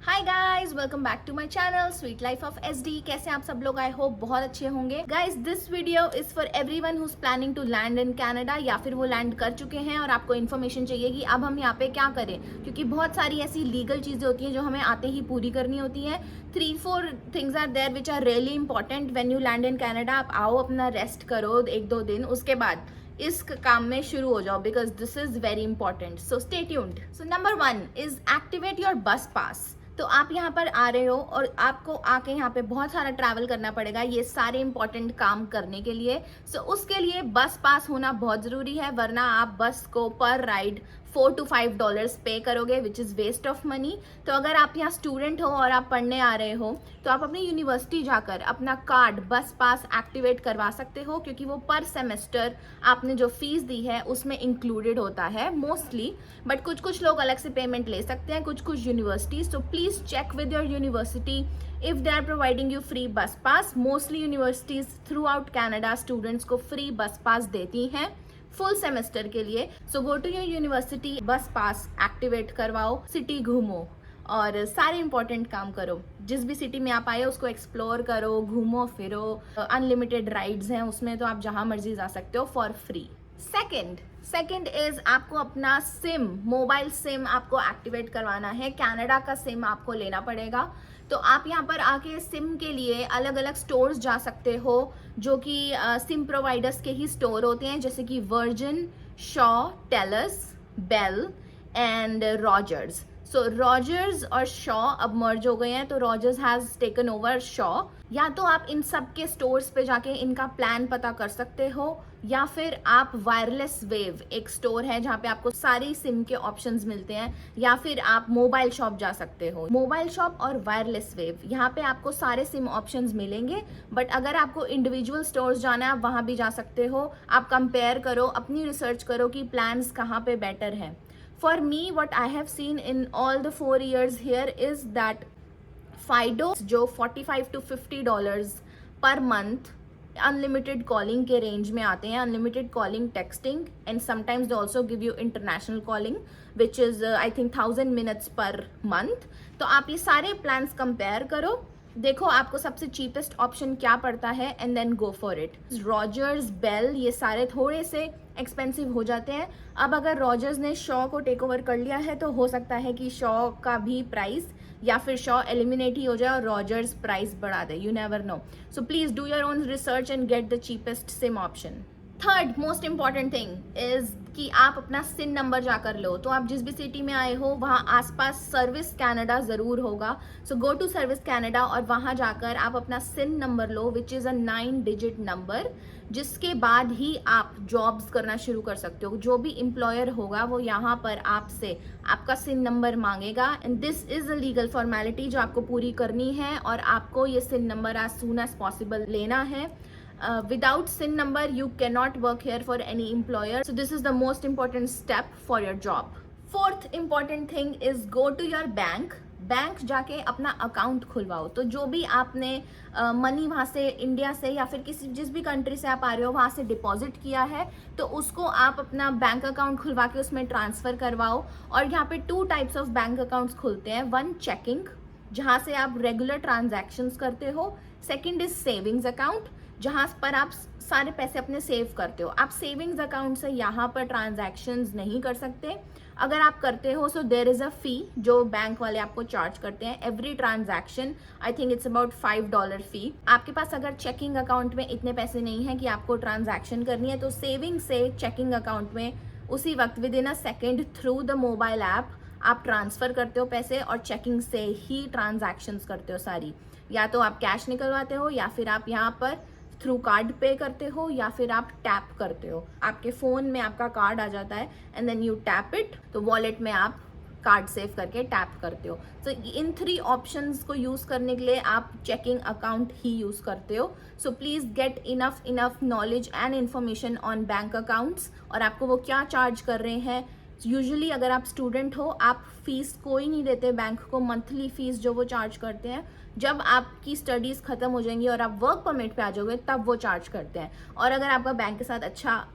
Hi guys, welcome back to my channel sweet life of SD. कैसे आप सब लोग? आई होप बहुत अच्छे होंगे। Guys, this video is for everyone who is planning to land in Canada या फिर वो लैंड कर चुके हैं और आपको इन्फॉर्मेशन चाहिए कि अब हम यहाँ पे क्या करें, क्योंकि बहुत सारी ऐसी लीगल चीजें होती हैं जो हमें आते ही पूरी करनी होती हैं। 3-4 things are there which are really important when you land in Canada. आप आओ, अपना रेस्ट करो 1-2 दिन, उसके बाद इस काम में शुरू हो जाओ, because this is very important. So stay tuned. So number 1 is activate your बस पास। तो आप यहाँ पर आ रहे हो और आपको आके यहाँ पे बहुत सारा ट्रैवल करना पड़ेगा ये सारे इंपॉर्टेंट काम करने के लिए। सो उसके लिए बस पास होना बहुत ज़रूरी है, वरना आप बस को पर राइड $4 to $5 पे करोगे, which is waste of money. तो अगर आप यहाँ स्टूडेंट हो और आप पढ़ने आ रहे हो तो आप अपनी यूनिवर्सिटी जाकर अपना कार्ड बस पास एक्टिवेट करवा सकते हो, क्योंकि वो पर सेमेस्टर आपने जो फीस दी है उसमें इंक्लूडेड होता है मोस्टली। बट कुछ कुछ लोग अलग से पेमेंट ले सकते हैं, कुछ कुछ यूनिवर्सिटीज। तो please check with your university if they are providing you free bus pass. Mostly universities throughout Canada students को फ्री बस पास देती हैं फुल सेमेस्टर के लिए। So go to your university, bus pass activate करवाओ, city घूमो और सारे important काम करो। जिस भी सिटी में आप आए उसको एक्सप्लोर करो, घूमो फिरो। अनलिमिटेड राइड्स हैं उसमें, तो आप जहां मर्जी जा सकते हो फॉर फ्री। सेकेंड इज आपको अपना सिम, मोबाइल सिम आपको एक्टिवेट करवाना है। कनाडा का सिम आपको लेना पड़ेगा। तो आप यहाँ पर आके सिम के लिए अलग अलग स्टोर्स जा सकते हो, जो कि सिम प्रोवाइडर्स के ही स्टोर होते हैं, जैसे कि Virgin, Shaw, Telus, Bell and Rogers. So Rogers और शॉ अब मर्ज हो गए हैं, तो Rogers has taken over Shaw. या तो आप इन सब के स्टोर्स पे जाके इनका प्लान पता कर सकते हो, या फिर आप वायरलेस वेव, एक स्टोर है जहाँ पे आपको सारी सिम के ऑप्शंस मिलते हैं, या फिर आप मोबाइल शॉप जा सकते हो। मोबाइल शॉप और वायरलेस वेव, यहाँ पे आपको सारे सिम ऑप्शंस मिलेंगे। बट अगर आपको इंडिविजुअल स्टोर्स जाना है, आप वहाँ भी जा सकते हो। आप कंपेयर करो, अपनी रिसर्च करो कि प्लान्स कहाँ पे बेटर हैं। For me, what I have seen in all the 4 years here is that Fido जो $45 to $50 per month unlimited calling के रेंज में आते हैं, unlimited calling, texting and sometimes they also give you international calling which is I think 1000 minutes per month. तो आप ये सारे plans compare करो, देखो आपको सबसे चीपेस्ट ऑप्शन क्या पड़ता है and then go for it. Rogers, Bell, ये सारे थोड़े से एक्सपेंसिव हो जाते हैं। अब अगर रॉजर्स ने शॉ को टेक ओवर कर लिया है तो हो सकता है कि शॉ का भी प्राइस या फिर शॉ एलिमिनेट ही हो जाए और रॉजर्स प्राइस बढ़ा दे, you never know. So please do your own research and get the cheapest SIM option. Third most important thing is कि आप अपना सिन नंबर जाकर लो। तो आप जिस भी सिटी में आए हो वहाँ आसपास सर्विस कनाडा ज़रूर होगा। So go to service Canada और वहाँ जाकर आप अपना सिन नंबर लो, which is a 9 digit number, जिसके बाद ही आप जॉब्स करना शुरू कर सकते हो। जो भी एम्प्लॉयर होगा वो यहाँ पर आपसे आपका सिन नंबर मांगेगा and this is a legal formality जो आपको पूरी करनी है, और आपको ये SIN number as soon as possible लेना है। Without SIN number, you cannot work here for any employer. So this is the most important step for your job. Fourth important thing is go to your bank. Bank जाके अपना account खुलवाओ। तो जो भी आपने money वहाँ से, India से या फिर किसी जिस भी कंट्री से आप आ रहे हो वहाँ से डिपॉजिट किया है, तो उसको आप अपना बैंक अकाउंट खुलवा के उसमें ट्रांसफ़र करवाओ। और यहाँ पे 2 टाइप्स ऑफ बैंक अकाउंट्स खुलते हैं। 1 चेकिंग, जहाँ से आप रेगुलर ट्रांजैक्शंस करते हो। सेकेंड इज सेविंग्स अकाउंट, जहाँ पर आप सारे पैसे अपने सेव करते हो। आप सेविंग्स अकाउंट से यहाँ पर ट्रांजैक्शंस नहीं कर सकते। अगर आप करते हो सो देयर इज़ अ फ़ी जो बैंक वाले आपको चार्ज करते हैं every transaction. I think it's about $5 फ़ी। आपके पास अगर चेकिंग अकाउंट में इतने पैसे नहीं हैं कि आपको ट्रांजैक्शन करनी है, तो सेविंग से चेकिंग अकाउंट में उसी वक्त with in a second through the mobile app आप ट्रांसफ़र करते हो पैसे, और चेकिंग से ही ट्रांजैक्शंस करते हो सारी। या तो आप कैश निकलवाते हो, या फिर आप यहाँ पर थ्रू कार्ड पे करते हो, या फिर आप टैप करते हो। आपके फ़ोन में आपका कार्ड आ जाता है and then you tap it, तो वॉलेट में आप कार्ड सेव करके टैप करते हो। तो इन 3 ऑप्शंस को यूज़ करने के लिए आप चेकिंग अकाउंट ही यूज़ करते हो। So please get enough knowledge and information on bank accounts, और आपको वो क्या चार्ज कर रहे हैं। यूजुअली अगर आप स्टूडेंट हो, आप फीस कोई नहीं देते बैंक को, मंथली फीस जो वो चार्ज करते हैं। जब आपकी स्टडीज़ ख़त्म हो जाएंगी और आप वर्क परमिट पे आ जाओगे तब वो चार्ज करते हैं। और अगर आपका बैंक के साथ अच्छा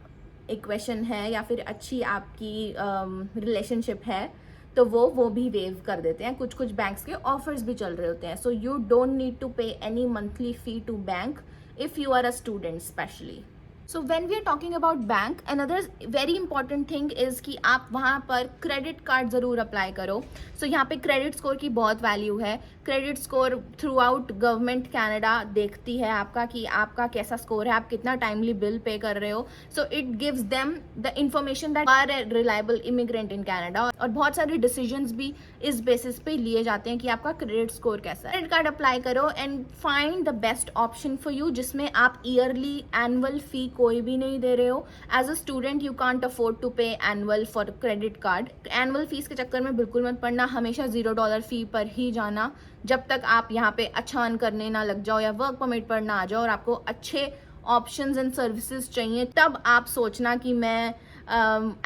इक्वेशन है या फिर अच्छी आपकी रिलेशनशिप है, तो वो भी वेव कर देते हैं। कुछ कुछ बैंक्स के ऑफर्स भी चल रहे होते हैं। So you don't need to pay any monthly fee to bank if you are a student especially. So when we are talking about bank, another very important thing is कि आप वहाँ पर क्रेडिट कार्ड ज़रूर apply करो। सो यहाँ पे credit score की बहुत वैल्यू है। Credit score through out government Canada देखती है आपका कि आपका कैसा स्कोर है, आप कितना टाइमली बिल पे कर रहे हो। So it gives them the information that are a reliable immigrant in Canada. और बहुत सारे डिसीजंस भी इस बेसिस पे लिए जाते हैं कि आपका क्रेडिट स्कोर कैसा है। क्रेडिट कार्ड अप्लाई करो and find the best option for you, जिसमें आप ईयरली एनुअल फी कोई भी नहीं दे रहे हो। As a student you can't afford to pay annual for credit card. Annual fees के चक्कर में बिल्कुल मत पड़ना, हमेशा $0 फी पर ही जाना जब तक आप यहाँ पे अच्छा अर्न करने ना लग जाओ या वर्क परमिट पर ना आ जाओ और आपको अच्छे ऑप्शंस एंड सर्विसेज चाहिए, तब आप सोचना कि मैं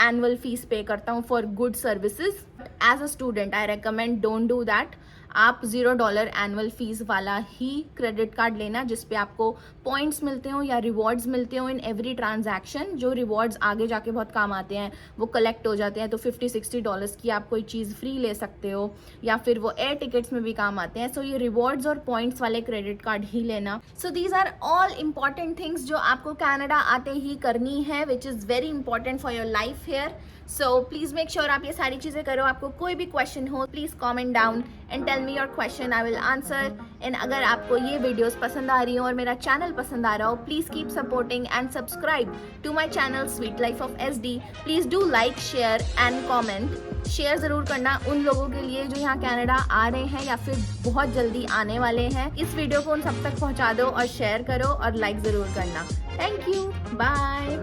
एनुअल फीस पे करता हूँ for good services. As a student I recommend don't do that. आप $0 एनुअल फीस वाला ही क्रेडिट कार्ड लेना जिसपे आपको पॉइंट्स मिलते हो या रिवॉर्ड्स मिलते हो इन एवरी ट्रांजैक्शन। जो रिवॉर्ड्स आगे जाके बहुत काम आते हैं, वो कलेक्ट हो जाते हैं। तो $50-60 की आप कोई चीज़ फ्री ले सकते हो या फिर वो एयर टिकट्स में भी काम आते हैं। सो ये रिवॉर्ड्स और पॉइंट्स वाले क्रेडिट कार्ड ही लेना। So these are all important things जो आपको कनाडा आते ही करनी है, which is very important for your life here. So please make sure आप ये सारी चीज़ें करो। आपको कोई भी क्वेश्चन हो please comment down and tell me your question, I will answer. And अगर आपको ये वीडियोस पसंद आ रही हो और मेरा चैनल पसंद आ रहा हो, please keep supporting and subscribe to my channel sweet life of SD। Please do like, share and comment. Share ज़रूर करना उन लोगों के लिए जो यहाँ कनाडा आ रहे हैं या फिर बहुत जल्दी आने वाले हैं। इस वीडियो को उन सब तक पहुँचा दो और शेयर करो और लाइक ज़रूर करना। Thank you, bye.